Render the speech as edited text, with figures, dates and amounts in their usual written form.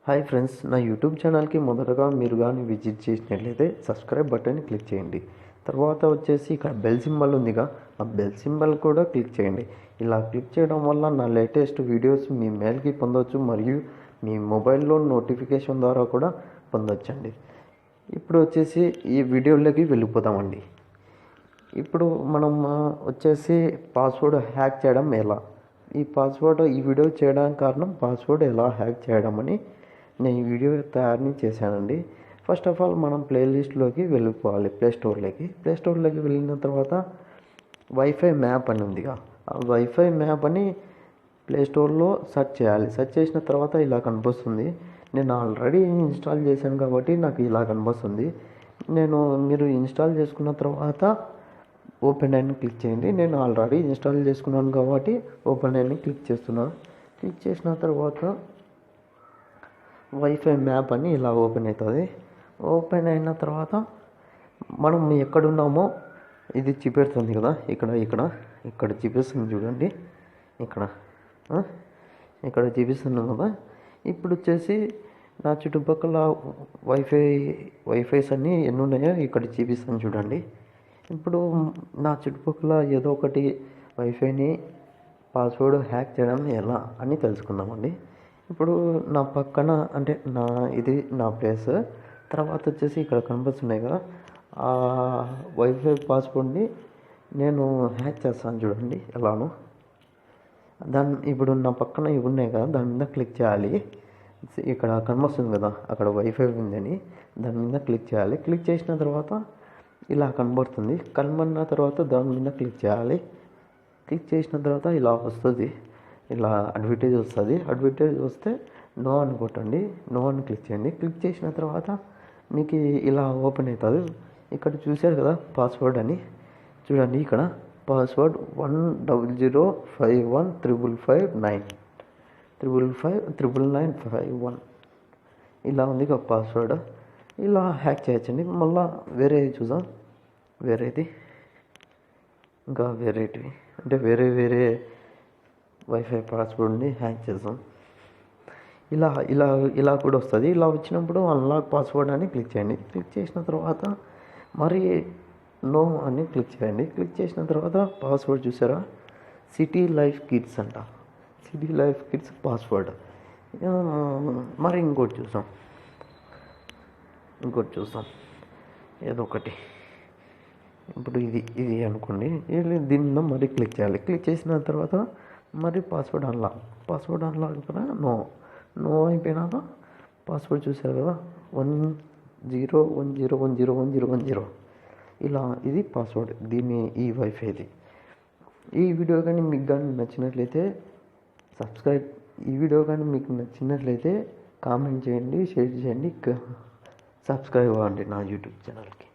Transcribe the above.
Hi friends, నా YouTube ఛానల్కి మొదటగా మీరు కానీ విజిట్ చేసినట్లయితే సబ్స్క్రైబ్ బటన్ని క్లిక్ చేయండి. తర్వాత వచ్చేసి ఇక్కడ బెల్ సింబల్ ఉందిగా, ఆ బెల్ సింబల్ కూడా క్లిక్ చేయండి. ఇలా క్లిక్ చేయడం వల్ల నా లేటెస్ట్ వీడియోస్ మీ మెయిల్కి పొందవచ్చు మరియు మీ మొబైల్లో నోటిఫికేషన్ ద్వారా కూడా పొందవచ్చండి. ఇప్పుడు వచ్చేసి ఈ వీడియోలోకి వెళ్ళిపోతామండి. ఇప్పుడు మనం వచ్చేసి పాస్వర్డ్ హ్యాక్ చేయడం ఎలా, ఈ వీడియో చేయడానికి కారణం పాస్వర్డ్ ఎలా హ్యాక్ చేయడం అని నేను ఈ వీడియో తయారు చేశానండి. ఫస్ట్ ఆఫ్ ఆల్ మనం ప్లేలిస్ట్లోకి వెళ్ళిపోవాలి. ప్లేస్టోర్లోకి వెళ్ళిన తర్వాత వైఫై మ్యాప్ అని ఉందిగా, ఆ వైఫై మ్యాప్ అని ప్లేస్టోర్లో సెర్చ్ చేయాలి. సెర్చ్ చేసిన తర్వాత ఇలా కనిపిస్తుంది. నేను ఆల్రెడీ ఇన్స్టాల్ చేశాను కాబట్టి నాకు ఇలా కనిపిస్తుంది. మీరు ఇన్స్టాల్ చేసుకున్న తర్వాత ఓపెన్ అని క్లిక్ చేయండి. నేను ఆల్రెడీ ఇన్స్టాల్ చేసుకున్నాను కాబట్టి ఓపెన్ అని క్లిక్ చేస్తున్నాను. క్లిక్ చేసిన తర్వాత వైఫై మ్యాప్ అని ఇలా ఓపెన్ అవుతుంది. ఓపెన్ అయిన తర్వాత మనం ఎక్కడున్నామో ఇది చూపెడుతుంది కదా, ఇక్కడ చూపిస్తుంది చూడండి. ఇక్కడ చూపిస్తుంది కదా. ఇప్పుడు వచ్చేసి నా చుట్టుపక్కల వైఫైస్ అన్నీ ఎన్ని ఉన్నాయో ఇక్కడ చూపిస్తాను చూడండి. ఇప్పుడు నా చుట్టుపక్కల ఏదో ఒకటి వైఫైని పాస్వర్డ్ హ్యాక్ చేయడం ఎలా అని తెలుసుకుందామండి. ఇప్పుడు నా పక్కన అంటే ఇది నా ప్లేస్. తర్వాత వచ్చేసి ఇక్కడ కనిపిస్తున్నాయి కదా, ఆ వైఫై పాస్వర్డ్ని నేను హ్యాక్ చేస్తాను చూడండి ఎలానో. ఇప్పుడు నా పక్కన ఇవి ఉన్నాయి కదా, దాని మీద క్లిక్ చేయాలి. ఇక్కడ కనిపిస్తుంది కదా, అక్కడ వైఫై ఉందని దాని మీద క్లిక్ చేయాలి. క్లిక్ చేసిన తర్వాత ఇలా కనబడుతుంది. కనబడిన తర్వాత దాని మీద క్లిక్ చేయాలి. క్లిక్ చేసిన తర్వాత ఇలా వస్తుంది, ఇలా అడ్వర్టైజ్ వస్తుంది. అడ్వర్టైజ్ వస్తే నో అని కొట్టండి. నో అని క్లిక్ చేయండి. క్లిక్ చేసిన తర్వాత మీకు ఇలా ఓపెన్ అవుతుంది. ఇక్కడ చూశారు కదా పాస్వర్డ్ అని, చూడండి ఇక్కడ పాస్వర్డ్ 100555559 ఇలా ఉంది ఒక పాస్వర్డ్. ఇలా హ్యాక్ చేయొచ్చండి. మళ్ళీ వేరేది చూద్దాం. ఇంకా వేరేటివి అంటే వేరే వైఫై పాస్వర్డ్ని హ్యాక్ చేద్దాం. ఇలా కూడా వస్తుంది. ఇలా వచ్చినప్పుడు అన్లాక్ పాస్వర్డ్ అని క్లిక్ చేయండి. క్లిక్ చేసిన తర్వాత మరి నో అని క్లిక్ చేయండి. క్లిక్ చేసిన తర్వాత పాస్వర్డ్ చూసారా, సిటీ లైఫ్ కిడ్స్ అంట. City life kids password. మరి ఇంకోటి చూద్దాం ఏదో ఒకటి. ఇప్పుడు ఇది అనుకోండి. దీని మీద మరి క్లిక్ చేయాలి. క్లిక్ చేసిన తర్వాత మరి పాస్వర్డ్ అన్లాక్ కూడా నో అయిపోయినాక పాస్వర్డ్ చూసారు కదా 1010101010 ఇలా ఇది పాస్వర్డ్ ఈ వైఫైది. ఈ వీడియో కానీ మీకు కానీ నచ్చినట్లయితే కామెంట్ చేయండి, షేర్ చేయండి, సబ్స్క్రైబ్ అవ్వండి నా యూట్యూబ్ ఛానల్కి.